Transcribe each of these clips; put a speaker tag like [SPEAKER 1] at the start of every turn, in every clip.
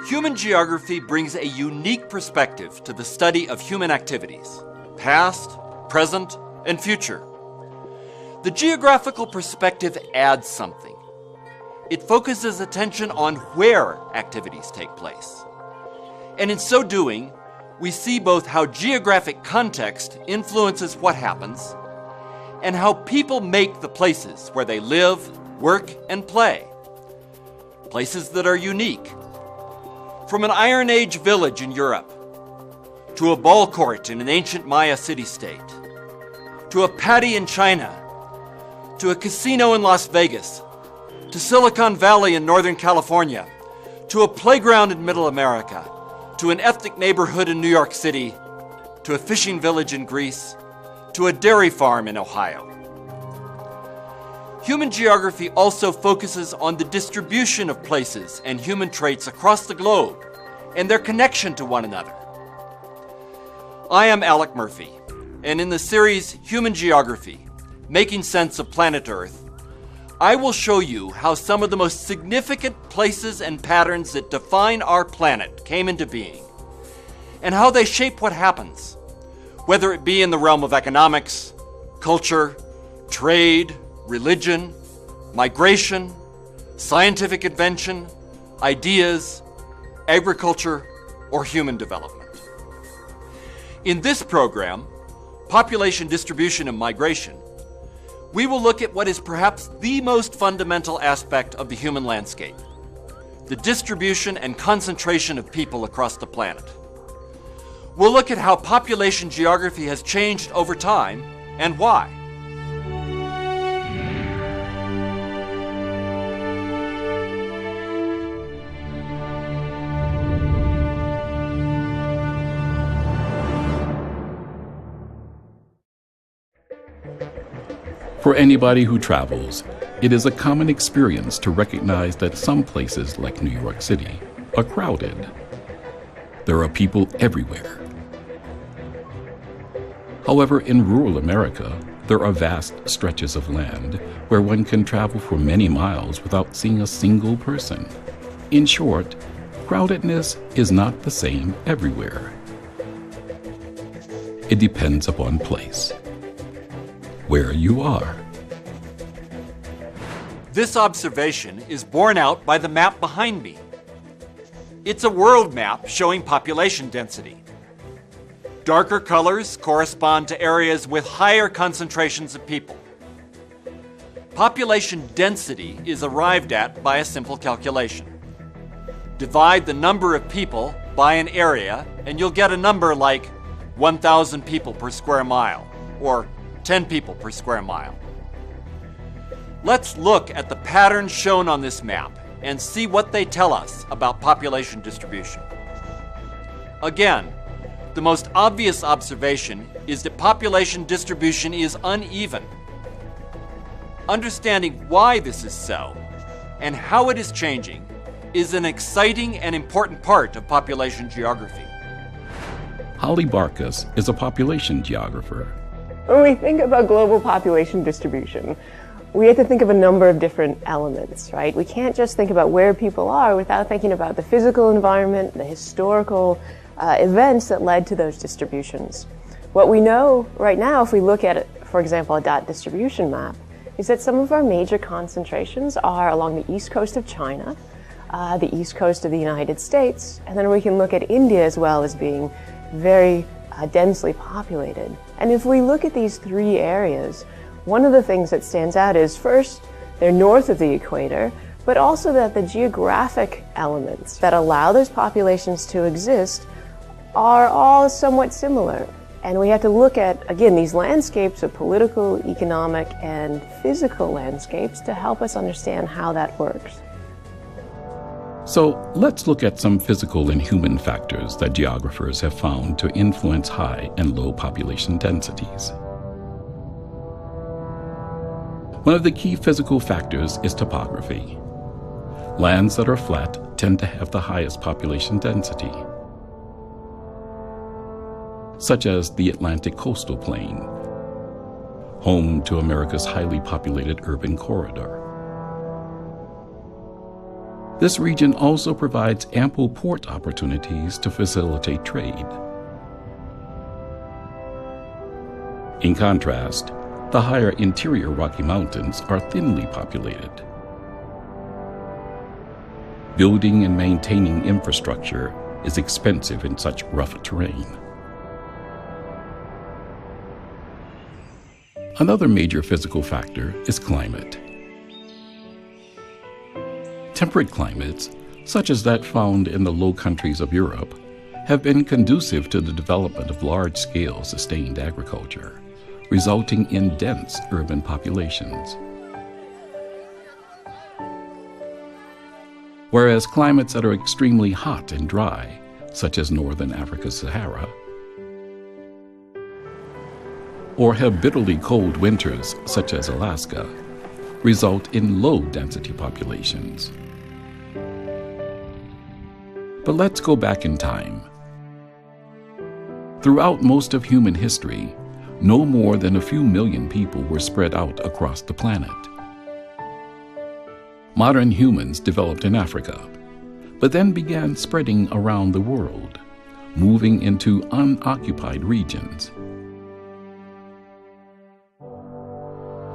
[SPEAKER 1] Human geography brings a unique perspective to the study of human activities, past, present, and future. The geographical perspective adds something. It focuses attention on where activities take place. And in so doing, we see both how geographic context influences what happens and how people make the places where they live, work, and play. Places that are unique. From an Iron Age village in Europe, to a ball court in an ancient Maya city-state, to a paddy in China, to a casino in Las Vegas, to Silicon Valley in Northern California, to a playground in Middle America, to an ethnic neighborhood in New York City, to a fishing village in Greece, to a dairy farm in Ohio. Human geography also focuses on the distribution of places and human traits across the globe and their connection to one another. I am Alec Murphy, and in the series Human Geography, Making Sense of Planet Earth, I will show you how some of the most significant places and patterns that define our planet came into being, and how they shape what happens, whether it be in the realm of economics, culture, trade, religion, migration, scientific invention, ideas, agriculture, or human development. In this program, Population Distribution and Migration, we will look at what is perhaps the most fundamental aspect of the human landscape, the distribution and concentration of people across the planet. We'll look at how population geography has changed over time and why.
[SPEAKER 2] For anybody who travels, it is a common experience to recognize that some places, like New York City, are crowded. There are people everywhere. However, in rural America, there are vast stretches of land where one can travel for many miles without seeing a single person. In short, crowdedness is not the same everywhere. It depends upon place, where you are.
[SPEAKER 1] This observation is borne out by the map behind me. It's a world map showing population density. Darker colors correspond to areas with higher concentrations of people. Population density is arrived at by a simple calculation. Divide the number of people by an area, and you'll get a number like 1,000 people per square mile, or 10 people per square mile. Let's look at the patterns shown on this map and see what they tell us about population distribution. Again, the most obvious observation is that population distribution is uneven. Understanding why this is so and how it is changing is an exciting and important part of population geography.
[SPEAKER 2] Holly Barkas is a population geographer.
[SPEAKER 3] When we think about global population distribution, we have to think of a number of different elements, right? We can't just think about where people are without thinking about the physical environment, the historical events that led to those distributions. What we know right now, if we look at, for example, a dot distribution map, is that some of our major concentrations are along the east coast of China, the east coast of the United States, and then we can look at India as well as being very densely populated. And if we look at these three areas, one of the things that stands out is, first, they're north of the equator, but also that the geographic elements that allow those populations to exist are all somewhat similar. And we have to look at, again, these landscapes of political, economic, and physical landscapes to help us understand how that works.
[SPEAKER 2] So let's look at some physical and human factors that geographers have found to influence high and low population densities. One of the key physical factors is topography. Lands that are flat tend to have the highest population density, such as the Atlantic coastal plain, home to America's highly populated urban corridor. This region also provides ample port opportunities to facilitate trade. In contrast, the higher interior Rocky Mountains are thinly populated. Building and maintaining infrastructure is expensive in such rough terrain. Another major physical factor is climate. Temperate climates, such as that found in the Low Countries of Europe, have been conducive to the development of large-scale sustained agriculture, resulting in dense urban populations. Whereas climates that are extremely hot and dry, such as northern Africa's Sahara, or have bitterly cold winters, such as Alaska, result in low-density populations. But let's go back in time. Throughout most of human history, no more than a few million people were spread out across the planet. Modern humans developed in Africa, but then began spreading around the world, moving into unoccupied regions.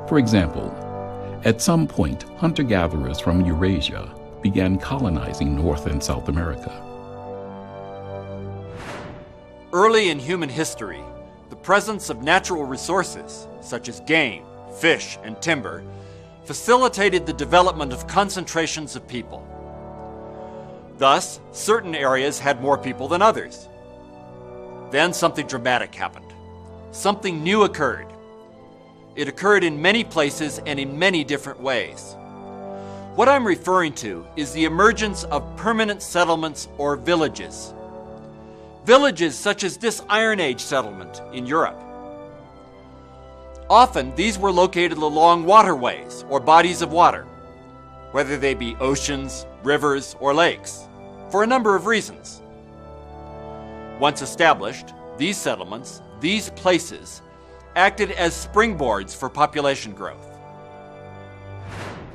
[SPEAKER 2] For example, at some point, hunter-gatherers from Eurasia began colonizing North and South America.
[SPEAKER 1] Early in human history, the presence of natural resources, such as game, fish, and timber, facilitated the development of concentrations of people. Thus, certain areas had more people than others. Then something dramatic happened. Something new occurred. It occurred in many places and in many different ways. What I'm referring to is the emergence of permanent settlements or villages. Villages such as this Iron Age settlement in Europe. Often, these were located along waterways or bodies of water, whether they be oceans, rivers, or lakes, for a number of reasons. Once established, these settlements, these places, acted as springboards for population growth.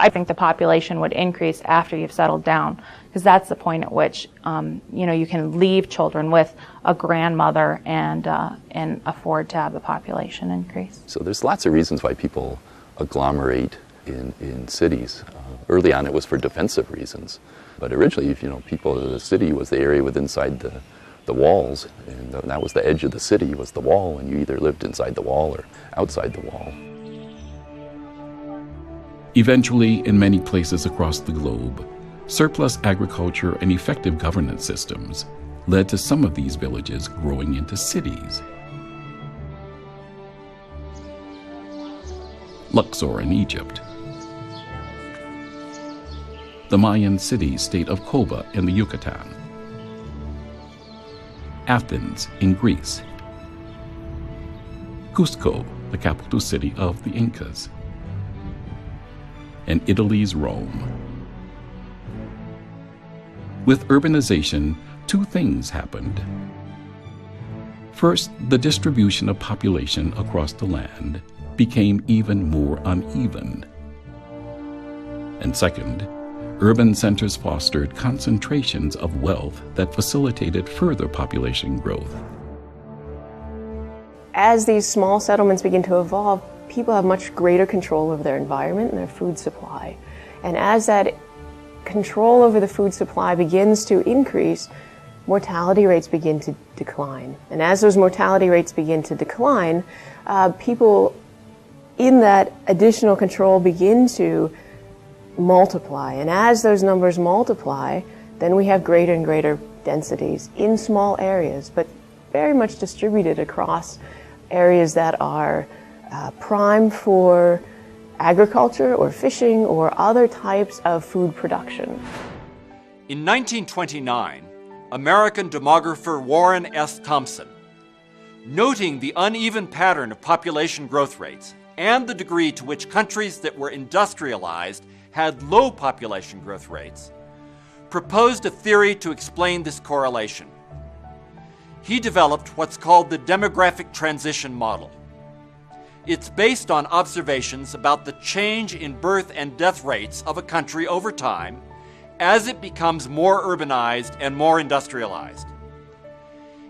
[SPEAKER 4] I think the population would increase after you've settled down, because that's the point at which you can leave children with a grandmother and afford to have the population increase.
[SPEAKER 5] So there's lots of reasons why people agglomerate in cities. Early on, it was for defensive reasons, but originally, the city was the area inside the walls, and that was the edge of the city was the wall, and you either lived inside the wall or outside the wall.
[SPEAKER 2] Eventually, in many places across the globe, surplus agriculture and effective governance systems led to some of these villages growing into cities. Luxor in Egypt, the Mayan city-state of Koba in the Yucatan, Athens in Greece, Cusco, the capital city of the Incas, and Italy's Rome. With urbanization, two things happened. First, the distribution of population across the land became even more uneven. And second, urban centers fostered concentrations of wealth that facilitated further population growth.
[SPEAKER 3] As these small settlements begin to evolve, people have much greater control over their environment and their food supply. And as that control over the food supply begins to increase, mortality rates begin to decline. And as those mortality rates begin to decline, people in that additional control begin to multiply. And as those numbers multiply, then we have greater and greater densities in small areas, but very much distributed across areas that are prime for agriculture or fishing or other types of food production.
[SPEAKER 1] In 1929, American demographer Warren S. Thompson, noting the uneven pattern of population growth rates and the degree to which countries that were industrialized had low population growth rates, proposed a theory to explain this correlation. He developed what's called the demographic transition model. It's based on observations about the change in birth and death rates of a country over time as it becomes more urbanized and more industrialized.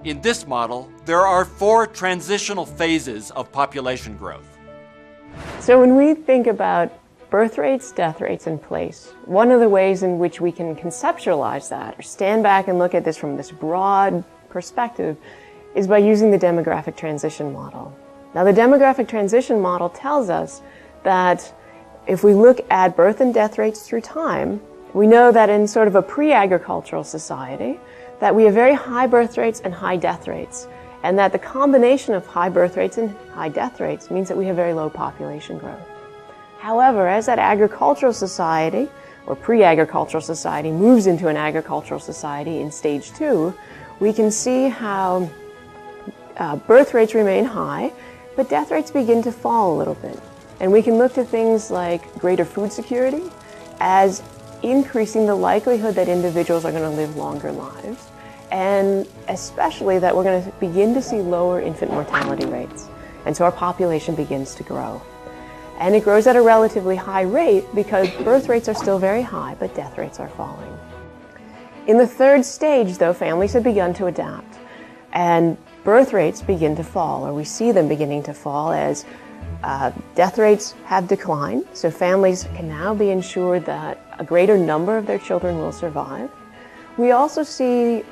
[SPEAKER 1] In this model, there are 4 transitional phases of population growth.
[SPEAKER 3] So when we think about birth rates, death rates, and place, one of the ways in which we can conceptualize that, or stand back and look at this from this broad perspective, is by using the demographic transition model. Now, the demographic transition model tells us that if we look at birth and death rates through time, we know that in sort of a pre-agricultural society, that we have very high birth rates and high death rates, and that the combination of high birth rates and high death rates means that we have very low population growth. However, as that agricultural society, or pre-agricultural society, moves into an agricultural society in stage 2, we can see how birth rates remain high, but death rates begin to fall a little bit. And we can look to things like greater food security as increasing the likelihood that individuals are going to live longer lives, and especially that we're going to begin to see lower infant mortality rates. And so our population begins to grow. And it grows at a relatively high rate because birth rates are still very high, but death rates are falling. In the 3rd stage, though, families have begun to adapt, and birth rates begin to fall, or we see them beginning to fall as death rates have declined, so families can now be ensured that a greater number of their children will survive. We also see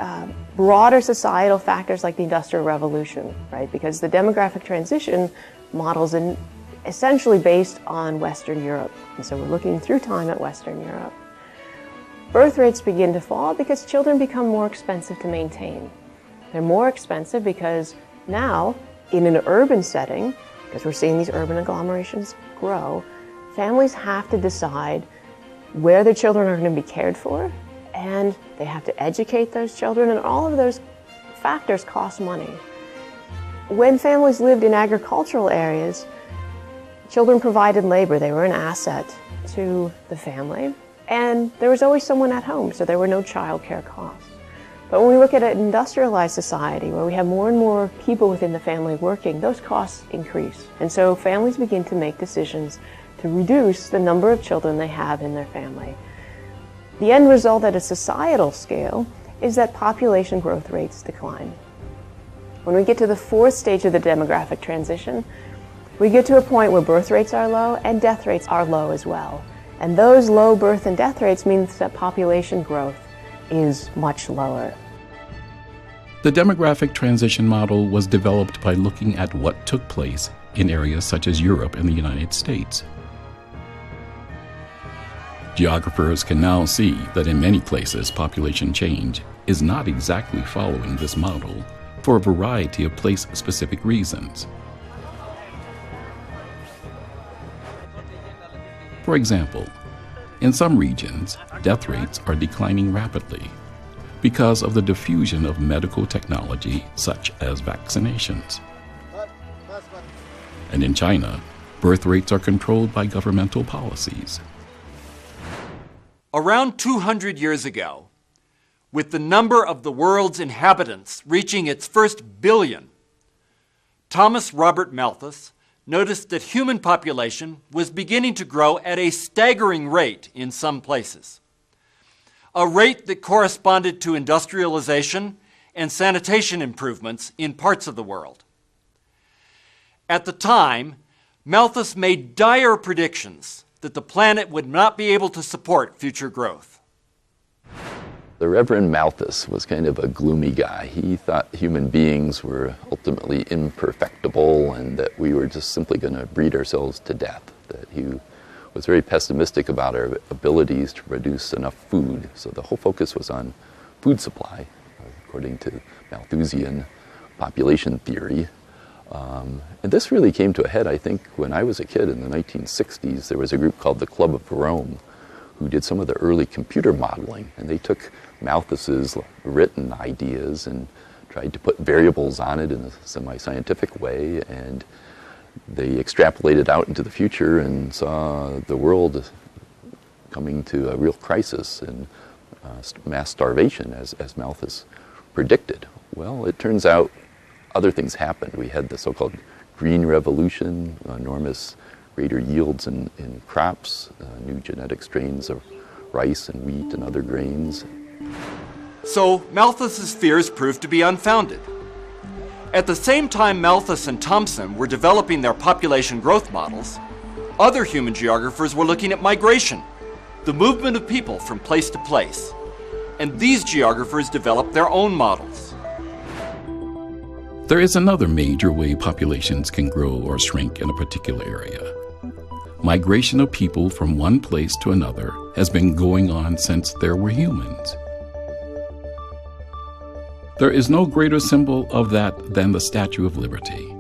[SPEAKER 3] broader societal factors like the Industrial Revolution, right? Because the demographic transition models are essentially based on Western Europe, and so we're looking through time at Western Europe. Birth rates begin to fall because children become more expensive to maintain. They're more expensive because now, in an urban setting, because we're seeing these urban agglomerations grow, families have to decide where their children are going to be cared for, and they have to educate those children, and all of those factors cost money. When families lived in agricultural areas, children provided labor. They were an asset to the family, and there was always someone at home, so there were no child care costs. But when we look at an industrialized society where we have more and more people within the family working, those costs increase. And so families begin to make decisions to reduce the number of children they have in their family. The end result at a societal scale is that population growth rates decline. When we get to the 4th stage of the demographic transition, we get to a point where birth rates are low and death rates are low as well. And those low birth and death rates means that population growth is much lower.
[SPEAKER 2] The demographic transition model was developed by looking at what took place in areas such as Europe and the United States. Geographers can now see that in many places population change is not exactly following this model for a variety of place-specific reasons. For example, in some regions, death rates are declining rapidly because of the diffusion of medical technology such as vaccinations. And in China, birth rates are controlled by governmental policies.
[SPEAKER 1] Around 200 years ago, with the number of the world's inhabitants reaching its first billion, Thomas Robert Malthus noticed that human population was beginning to grow at a staggering rate in some places, a rate that corresponded to industrialization and sanitation improvements in parts of the world. At the time, Malthus made dire predictions that the planet would not be able to support future growth.
[SPEAKER 5] The Reverend Malthus was kind of a gloomy guy. He thought human beings were ultimately imperfectible and that we were just simply going to breed ourselves to death. That he was very pessimistic about our abilities to produce enough food. So the whole focus was on food supply, according to Malthusian population theory. And this really came to a head, I think, when I was a kid in the 1960s. There was a group called the Club of Rome who did some of the early computer modeling, and they took Malthus's written ideas and tried to put variables on it in a semi-scientific way, and they extrapolated out into the future and saw the world coming to a real crisis and mass starvation, as Malthus predicted. Well, it turns out other things happened. We had the so-called Green Revolution, enormous greater yields in crops, new genetic strains rice and wheat and other grains.
[SPEAKER 1] So Malthus's fears proved to be unfounded. At the same time Malthus and Thomson were developing their population growth models, other human geographers were looking at migration, the movement of people from place to place. And these geographers developed their own models.
[SPEAKER 2] There is another major way populations can grow or shrink in a particular area. Migration of people from one place to another has been going on since there were humans. There is no greater symbol of that than the Statue of Liberty.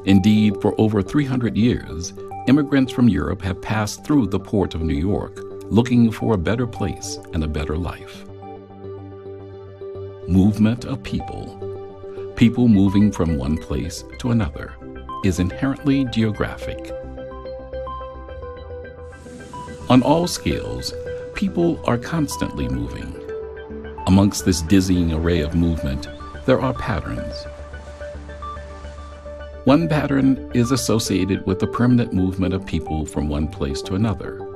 [SPEAKER 2] Indeed, for over 300 years, immigrants from Europe have passed through the port of New York looking for a better place and a better life. Movement of people, people moving from one place to another, is inherently geographic. On all scales, people are constantly moving. Amongst this dizzying array of movement, there are patterns. One pattern is associated with the permanent movement of people from one place to another,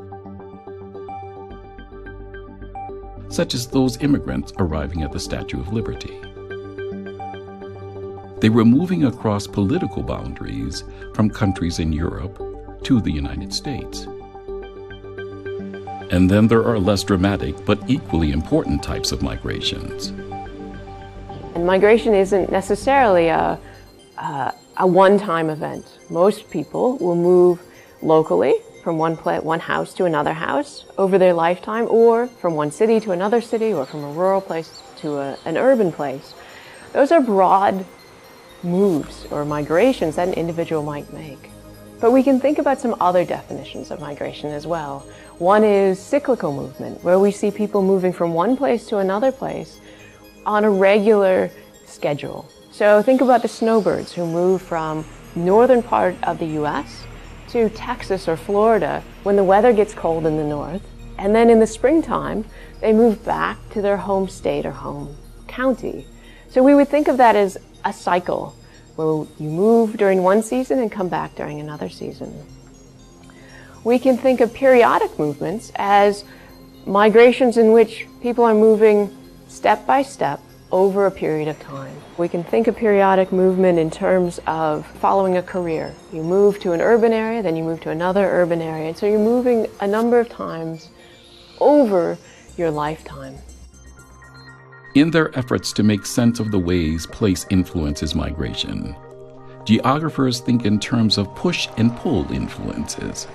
[SPEAKER 2] such as those immigrants arriving at the Statue of Liberty. They were moving across political boundaries from countries in Europe to the United States. And then there are less dramatic but equally important types of migrations.
[SPEAKER 3] And migration isn't necessarily a one-time event. Most people will move locally from one house to another house over their lifetime, or from one city to another city, or from a rural place to an urban place. Those are broad moves or migrations that an individual might make. But we can think about some other definitions of migration as well. One is cyclical movement, where we see people moving from one place to another place on a regular schedule. So think about the snowbirds who move from northern part of the US to Texas or Florida when the weather gets cold in the north. And then in the springtime, they move back to their home state or home county. So we would think of that as a cycle, where you move during one season and come back during another season. We can think of periodic movements as migrations in which people are moving step by step over a period of time. We can think of periodic movement in terms of following a career. You move to an urban area, then you move to another urban area, and so you're moving a number of times over your lifetime.
[SPEAKER 2] In their efforts to make sense of the ways place influences migration, geographers think in terms of push and pull influences.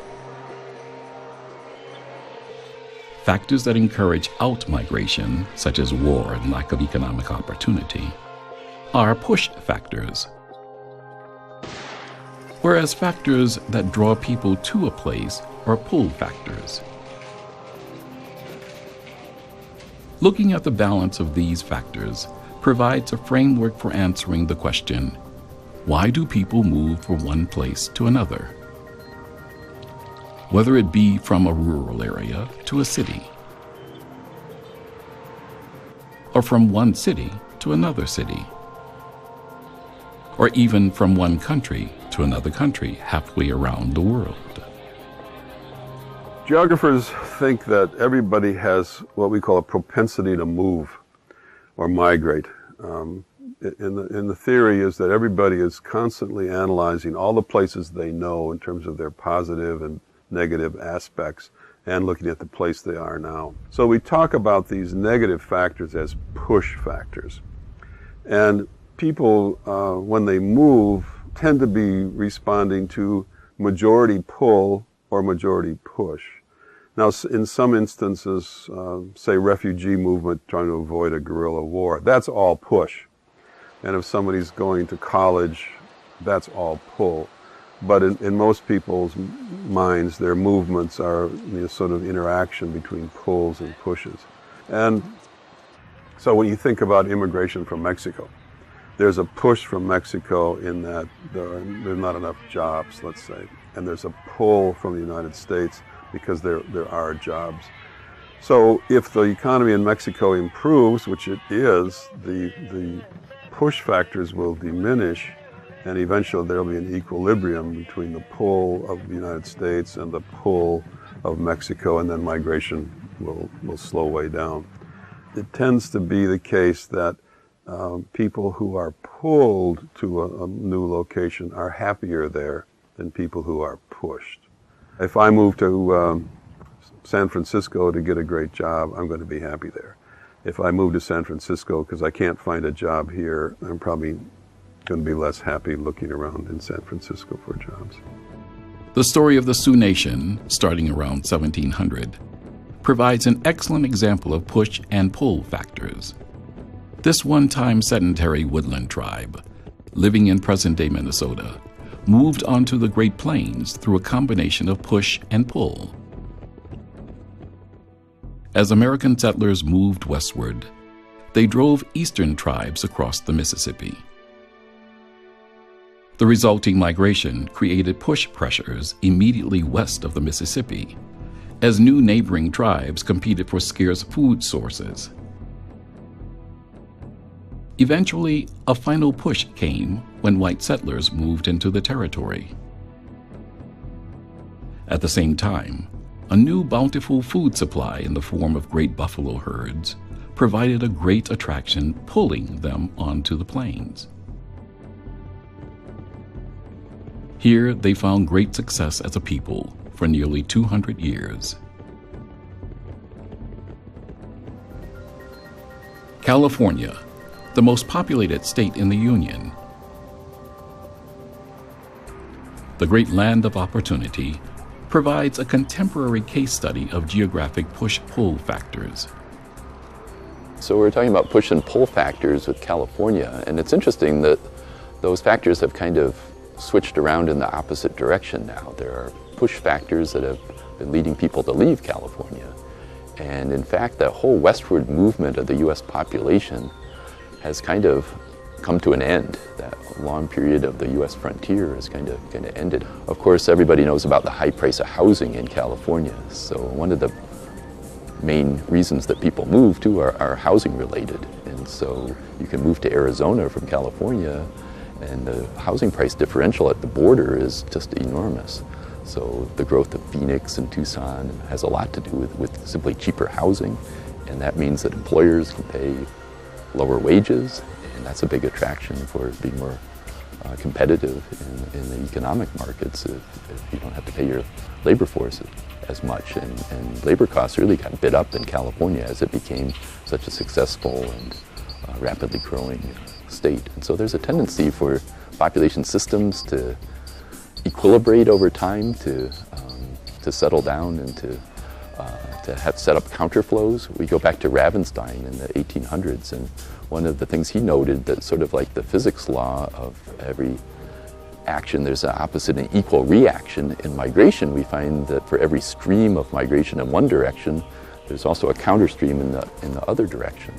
[SPEAKER 2] Factors that encourage out-migration, such as war and lack of economic opportunity, are push factors, whereas factors that draw people to a place are pull factors. Looking at the balance of these factors provides a framework for answering the question, why do people move from one place to another? Whether it be from a rural area to a city, or from one city to another city, or even from one country to another country halfway around the world.
[SPEAKER 6] Geographers think that everybody has what we call a propensity to move or migrate. In the theory is that everybody is constantly analyzing all the places they know in terms of their positive and negative aspects and looking at the place they are now. So we talk about these negative factors as push factors. And people, when they move, tend to be responding to majority pull or majority push. Now, in some instances, say refugee movement trying to avoid a guerrilla war, that's all push. And if somebody's going to college, that's all pull. But in most people's minds, their movements are sort of interaction between pulls and pushes. And so when you think about immigration from Mexico, there's a push from Mexico in that there's not enough jobs, let's say. And there's a pull from the United States because there are jobs. So if the economy in Mexico improves, which it is, the push factors will diminish, and eventually there'll be an equilibrium between the pull of the United States and the pull of Mexico, and then migration will slow way down. It tends to be the case that people who are pulled to a new location are happier there than people who are pushed. If I move to San Francisco to get a great job, I'm going to be happy there. If I move to San Francisco because I can't find a job here, I'm probably going to be less happy looking around in San Francisco for jobs.
[SPEAKER 2] The story of the Sioux Nation, starting around 1700, provides an excellent example of push and pull factors. This one-time sedentary woodland tribe, living in present-day Minnesota, moved onto the Great Plains through a combination of push and pull. As American settlers moved westward, they drove eastern tribes across the Mississippi. The resulting migration created push pressures immediately west of the Mississippi, as new neighboring tribes competed for scarce food sources. Eventually, a final push came when white settlers moved into the territory. At the same time, a new bountiful food supply in the form of great buffalo herds provided a great attraction, pulling them onto the plains. Here they found great success as a people for nearly 200 years. California, the most populated state in the Union. The great land of opportunity provides a contemporary case study of geographic push-pull factors.
[SPEAKER 5] So we're talking about push and pull factors with California, and it's interesting that those factors have kind of switched around in the opposite direction now. There are push factors that have been leading people to leave California. And in fact, that whole westward movement of the U.S. population has kind of come to an end. That long period of the U.S. frontier has kind of ended. Of course, everybody knows about the high price of housing in California. So one of the main reasons that people move too are housing related. And so you can move to Arizona from California, and the housing price differential at the border is just enormous. So the growth of Phoenix and Tucson has a lot to do with simply cheaper housing, and that means that employers can pay lower wages, and that's a big attraction for being more competitive in the economic markets if you don't have to pay your labor force as much. And labor costs really got bid up in California as it became such a successful and rapidly growing state. And so there's a tendency for population systems to equilibrate over time, to settle down and to have set up counterflows. We go back to Ravenstein in the 1800s, and one of the things he noted that sort of like the physics law of every action, there's an opposite and equal reaction. In migration, we find that for every stream of migration in one direction, there's also a counter stream in the other direction.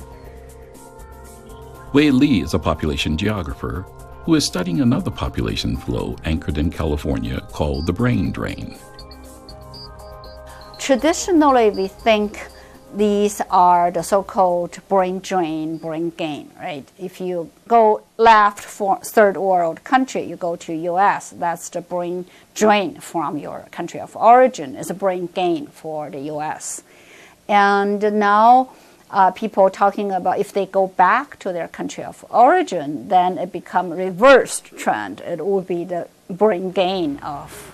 [SPEAKER 2] Wei Li is a population geographer who is studying another population flow anchored in California called the brain drain.
[SPEAKER 7] Traditionally, we think these are the so-called brain drain, brain gain, right? If you go left for third world country, you go to US, that's the brain drain from your country of origin. It's a brain gain for the US. And now people talking about if they go back to their country of origin, then it becomes reversed trend. It would be the brain gain of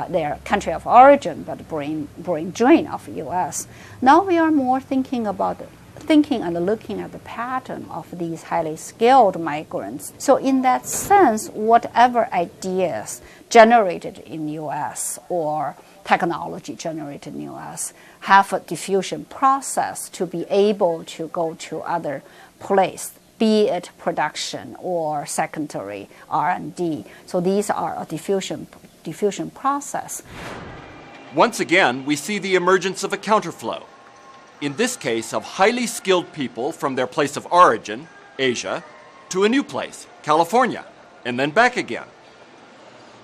[SPEAKER 7] their country of origin, but brain drain of US. Now we are more thinking and looking at the pattern of these highly skilled migrants. So in that sense, whatever ideas generated in US or technology generated in US have a diffusion process to be able to go to other place, be it production or secondary R&D. So these are a diffusion process.
[SPEAKER 1] Once again, we see the emergence of a counterflow. In this case, of highly skilled people from their place of origin, Asia, to a new place, California, and then back again.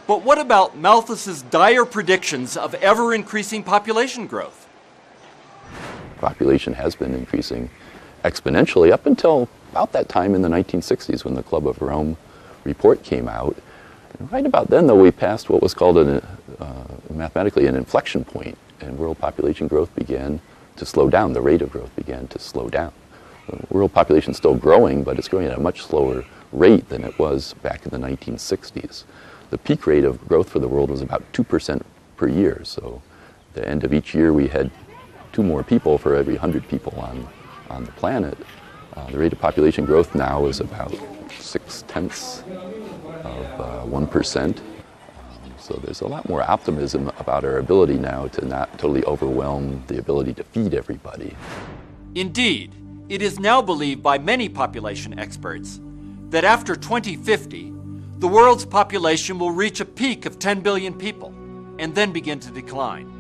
[SPEAKER 1] But what about Malthus's dire predictions of ever-increasing population growth?
[SPEAKER 5] Population has been increasing exponentially up until about that time in the 1960s when the Club of Rome report came out. And right about then, though, we passed what was called mathematically an inflection point and world population growth began to slow down. The rate of growth began to slow down. The world population is still growing, but it's growing at a much slower rate than it was back in the 1960s. The peak rate of growth for the world was about 2% per year. So at the end of each year, we had 2 more people for every 100 people on the planet. The rate of population growth now is about 0.6 of 1%. So there's a lot more optimism about our ability now to not totally overwhelm the ability to feed everybody.
[SPEAKER 1] Indeed, it is now believed by many population experts that after 2050, the world's population will reach a peak of 10 billion people and then begin to decline.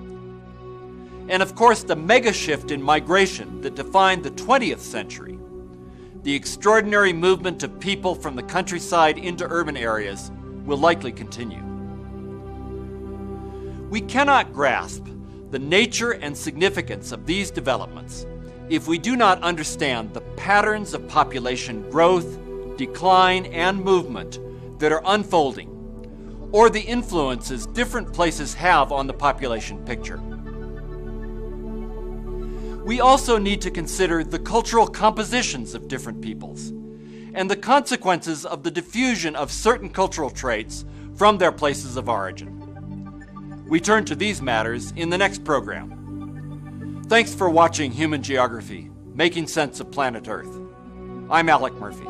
[SPEAKER 1] And of course, the mega shift in migration that defined the 20th century, the extraordinary movement of people from the countryside into urban areas, will likely continue. We cannot grasp the nature and significance of these developments if we do not understand the patterns of population growth, decline, and movement that are unfolding, or the influences different places have on the population picture. We also need to consider the cultural compositions of different peoples and the consequences of the diffusion of certain cultural traits from their places of origin. We turn to these matters in the next program. Thanks for watching Human Geography, Making Sense of Planet Earth. I'm Alec Murphy.